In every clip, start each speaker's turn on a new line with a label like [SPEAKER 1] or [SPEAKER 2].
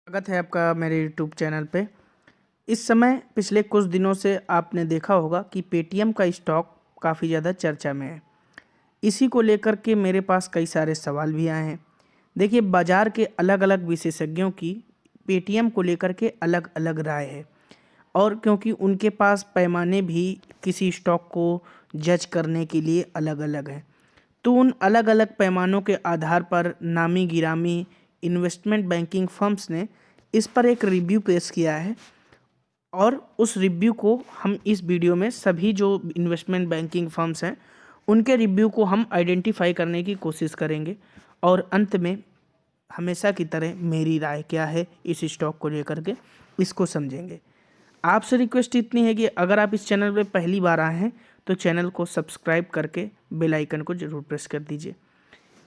[SPEAKER 1] स्वागत है आपका मेरे यूट्यूब चैनल पे। इस समय पिछले कुछ दिनों से आपने देखा होगा कि पेटीएम का स्टॉक काफ़ी ज़्यादा चर्चा में है। इसी को लेकर के मेरे पास कई सारे सवाल भी आए हैं। देखिए, बाज़ार के अलग अलग विशेषज्ञों की पेटीएम को लेकर के अलग अलग राय है, और क्योंकि उनके पास पैमाने भी किसी स्टॉक को जज करने के लिए अलग अलग हैं, तो उन अलग अलग पैमानों के आधार पर नामी गिरामी इन्वेस्टमेंट बैंकिंग फर्म्स ने इस पर एक रिव्यू पेश किया है। और उस रिव्यू को हम इस वीडियो में सभी जो इन्वेस्टमेंट बैंकिंग फर्म्स हैं उनके रिव्यू को हम आइडेंटिफाई करने की कोशिश करेंगे, और अंत में हमेशा की तरह मेरी राय क्या है इस स्टॉक को लेकर के इसको समझेंगे। आपसे रिक्वेस्ट इतनी है कि अगर आप इस चैनल पे पहली बार आए हैं तो चैनल को सब्सक्राइब करके बेल आइकन को ज़रूर प्रेस कर दीजिए,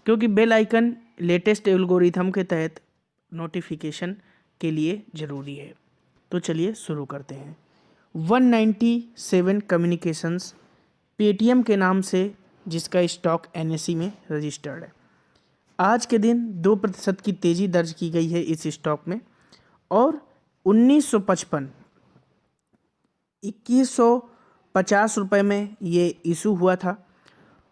[SPEAKER 1] क्योंकि बेल आइकन लेटेस्ट एल्गोरिथम के तहत नोटिफिकेशन के लिए ज़रूरी है। तो चलिए शुरू करते हैं। 197 कम्युनिकेशंस पेटीएम के नाम से जिसका स्टॉक एनएसई में रजिस्टर्ड है। आज के दिन 2% की तेज़ी दर्ज की गई है इस स्टॉक में, और 1955 2150 रुपये में ये इशू हुआ था,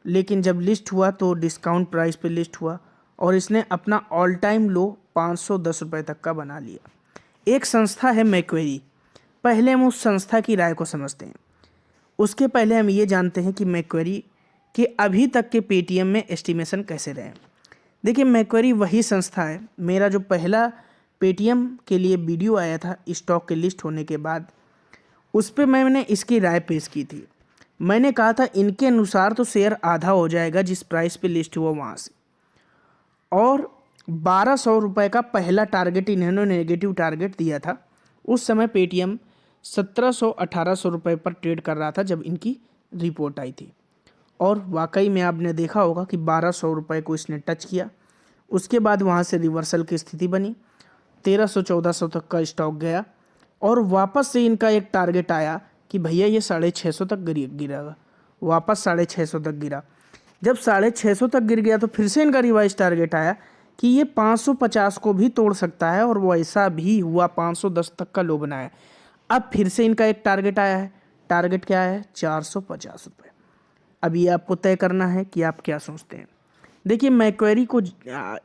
[SPEAKER 1] लेकिन जब लिस्ट हुआ तो डिस्काउंट प्राइस पे लिस्ट हुआ और इसने अपना ऑल टाइम लो 510 रुपये तक का बना लिया। एक संस्था है मैक्वेरी। पहले हम उस संस्था की राय को समझते हैं। उसके पहले हम ये जानते हैं कि मैक्वेरी के अभी तक के पेटीएम में एस्टिमेशन कैसे रहे। देखिए, मैक्वेरी वही संस्था है। मेरा जो पहला पेटीएम के लिए वीडियो आया था स्टॉक के लिस्ट होने के बाद, उस पर मैंने इसकी राय पेश की थी। मैंने कहा था इनके अनुसार तो शेयर आधा हो जाएगा जिस प्राइस पे लिस्ट हुआ वहाँ से, और 1200 रुपये का पहला टारगेट इन्होंने नेगेटिव टारगेट दिया था। उस समय पेटीएम 1700-1800 रुपये पर ट्रेड कर रहा था जब इनकी रिपोर्ट आई थी, और वाकई में आपने देखा होगा कि 1200 रुपये को इसने टच किया। उसके बाद वहाँ से रिवर्सल की स्थिति बनी, 1300-1400 तक का स्टॉक गया, और वापस से इनका एक टारगेट आया कि भैया ये 650 तक गिरेगा। वापस 650 तक गिरा। जब 650 तक गिर गया तो फिर से इनका रिवाइज टारगेट आया कि ये 550 को भी तोड़ सकता है, और वो ऐसा भी हुआ, 510 तक का लो बनाया। अब फिर से इनका एक टारगेट आया है। टारगेट क्या है? 450 रुपये। अब ये आपको तय करना है कि आप क्या सोचते हैं। देखिए, मैक्वेरी को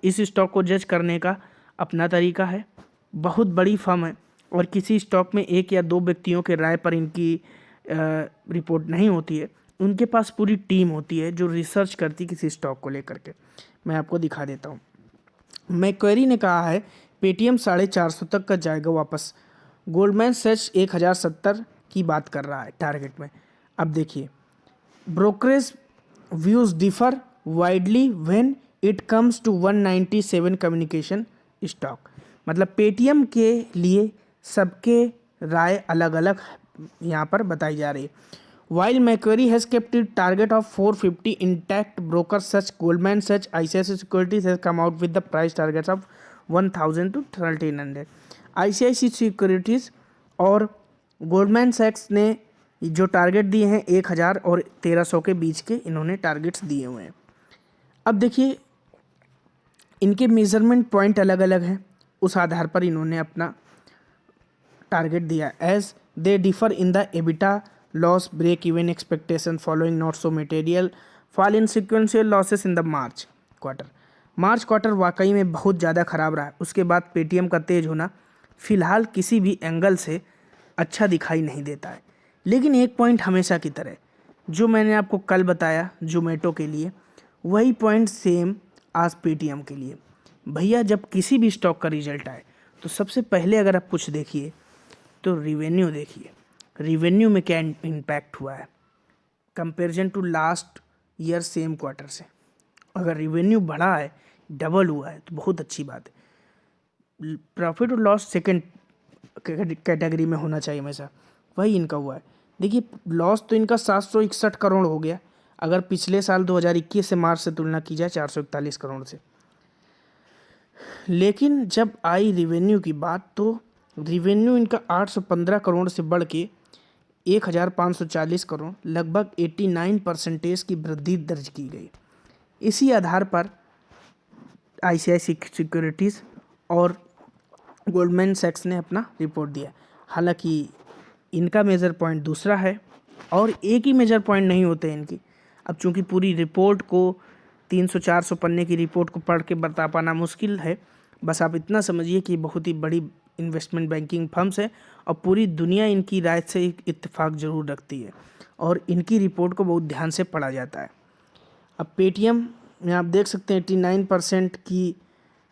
[SPEAKER 1] इस स्टॉक को जज करने का अपना तरीका है। बहुत बड़ी फर्म है, और किसी स्टॉक में एक या दो व्यक्तियों के राय पर इनकी रिपोर्ट नहीं होती है। उनके पास पूरी टीम होती है जो रिसर्च करती किसी स्टॉक को लेकर के। मैं आपको दिखा देता हूँ। मैक्वेरी ने कहा है पेटीएम 450 तक का जाएगा वापस। गोल्डमैन सैच्स 1070 की बात कर रहा है टारगेट में। अब देखिए, brokerage views differ widely when it comes to 197 communication stock. मतलब पेटीएम के लिए सबके राय अलग अलग यहाँ पर बताई जा रही है। While Macquarie has kept it target of 450 intact, broker such Goldman Sachs ICICI securities has come out with the price targets of 1000 to 1300। ICICI securities और गोल्डमैन सैक्स ने जो टारगेट दिए हैं 1000 और 1300 के बीच के इन्होंने टारगेट्स दिए हुए हैं। अब देखिए, इनके मेजरमेंट पॉइंट अलग अलग हैं, उस आधार पर इन्होंने अपना टारगेट दिया। As they differ in the EBITDA loss break even expectation following not so material fall in sequential losses in the March quarter. March quarter वाकई में बहुत ज़्यादा ख़राब रहा है। उसके बाद पेटीएम का तेज होना फिलहाल किसी भी एंगल से अच्छा दिखाई नहीं देता है। लेकिन एक पॉइंट हमेशा की तरह जो मैंने आपको कल बताया जोमेटो के लिए, वही पॉइंट सेम आज पेटीएम के लिए। भैया, जब किसी भी स्टॉक का रिजल्ट आए तो सबसे पहले अगर आप कुछ देखिए तो रिवेन्यू देखिए। रिवेन्यू में क्या इम्पैक्ट हुआ है comparison to last year same quarter से। अगर रिवेन्यू बढ़ा है, डबल हुआ है, तो बहुत अच्छी बात है। प्रॉफिट और लॉस सेकंड कैटेगरी में होना चाहिए हमेशा, वही इनका हुआ है। देखिए, लॉस तो इनका 761 करोड़ हो गया अगर पिछले साल 2021 से मार्च से तुलना की जाए 441 करोड़ से। लेकिन जब आई रिवेन्यू की बात तो रिवेन्यू इनका 815 करोड़ से बढ़ के 1540 करोड़, लगभग 89% की वृद्धि दर्ज की गई। इसी आधार पर आईसीआईसी सिक्योरिटीज़ और गोल्डमैन सैक्स ने अपना रिपोर्ट दिया। हालांकि इनका मेजर पॉइंट दूसरा है और एक ही मेजर पॉइंट नहीं होते इनकी। अब चूंकि पूरी रिपोर्ट को 300-400 पन्ने की रिपोर्ट को पढ़ के बता पाना मुश्किल है, बस आप इतना समझिए कि बहुत ही बड़ी इन्वेस्टमेंट बैंकिंग फर्म्स है और पूरी दुनिया इनकी राय से एक इत्तेफाक जरूर रखती है और इनकी रिपोर्ट को बहुत ध्यान से पढ़ा जाता है। अब पेटीएम में आप देख सकते हैं 89% की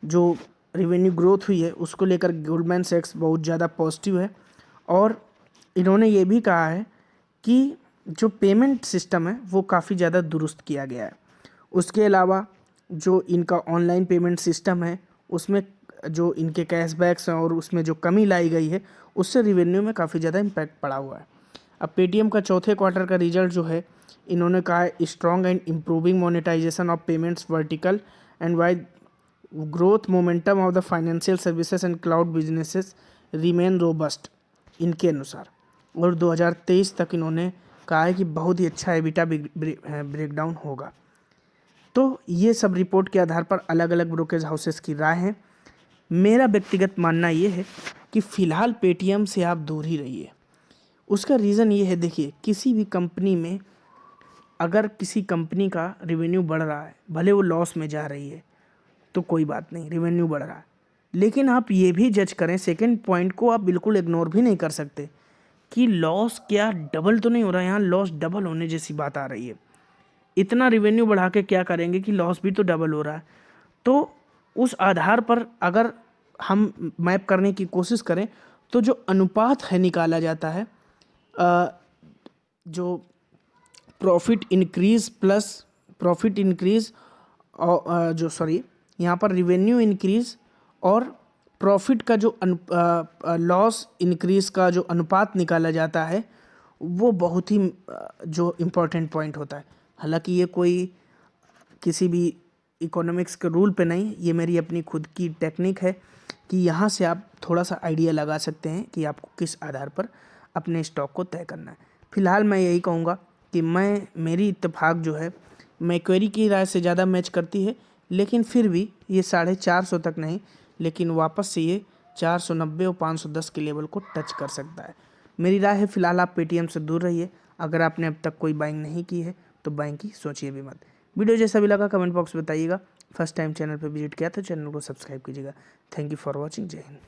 [SPEAKER 1] जो रेवेन्यू ग्रोथ हुई है उसको लेकर गोल्डमैन सैक्स बहुत ज़्यादा पॉजिटिव है और इन्होंने ये भी कहा है कि जो पेमेंट सिस्टम है वो काफ़ी ज़्यादा दुरुस्त किया गया है। उसके अलावा जो इनका ऑनलाइन पेमेंट सिस्टम है उसमें जो इनके कैशबैक्स हैं और उसमें जो कमी लाई गई है उससे रेवेन्यू में काफ़ी ज़्यादा इम्पैक्ट पड़ा हुआ है। अब पेटीएम का चौथे क्वार्टर का रिजल्ट जो है इन्होंने कहा है strong and improving monetization of payments vertical and wide growth momentum of the financial services and cloud businesses remain robust इनके अनुसार। और 2023 तक इन्होंने कहा है कि बहुत ही अच्छा एबिटा ब्रेकडाउन होगा। तो ये सब रिपोर्ट के आधार पर अलग अलग ब्रोकरेज हाउसेस की राय है। मेरा व्यक्तिगत मानना ये है कि फ़िलहाल पेटीएम से आप दूर ही रहिए। उसका रीज़न ये है, देखिए किसी भी कंपनी में अगर किसी कंपनी का रेवेन्यू बढ़ रहा है, भले वो लॉस में जा रही है तो कोई बात नहीं, रेवेन्यू बढ़ रहा है, लेकिन आप ये भी जज करें, सेकंड पॉइंट को आप बिल्कुल इग्नोर भी नहीं कर सकते कि लॉस क्या डबल तो नहीं हो रहा है। यहाँ लॉस डबल होने जैसी बात आ रही है। इतना रेवेन्यू बढ़ा के क्या करेंगे कि लॉस भी तो डबल हो रहा है। तो उस आधार पर अगर हम मैप करने की कोशिश करें तो जो अनुपात है निकाला जाता है, जो profit increase plus profit increase और जो सॉरी यहाँ पर रिवेन्यू इंक्रीज और प्रॉफिट का जो लॉस इंक्रीज का जो अनुपात निकाला जाता है वो बहुत ही जो इम्पोर्टेंट पॉइंट होता है। हालांकि ये कोई किसी भी इकोनॉमिक्स के रूल पे नहीं, ये मेरी अपनी खुद की टेक्निक है कि यहाँ से आप थोड़ा सा आइडिया लगा सकते हैं कि आपको किस आधार पर अपने स्टॉक को तय करना है। फिलहाल मैं यही कहूँगा कि मेरी इत्तेफाक जो है मैक्वेरी की राय से ज़्यादा मैच करती है, लेकिन फिर भी ये 450 तक नहीं, लेकिन वापस से ये 490 और 510 के लेवल को टच कर सकता है। मेरी राय है फिलहाल आप पेटीएम से दूर रहिए। अगर आपने अब तक कोई बाइंग नहीं की है तो बाइंग की सोचिए भी मत। वीडियो जैसा भी लगा कमेंट बॉक्स में बताइएगा। फर्स्ट टाइम चैनल पर विजिट किया तो चैनल को सब्सक्राइब कीजिएगा। Thank you for watching. जय हिंद।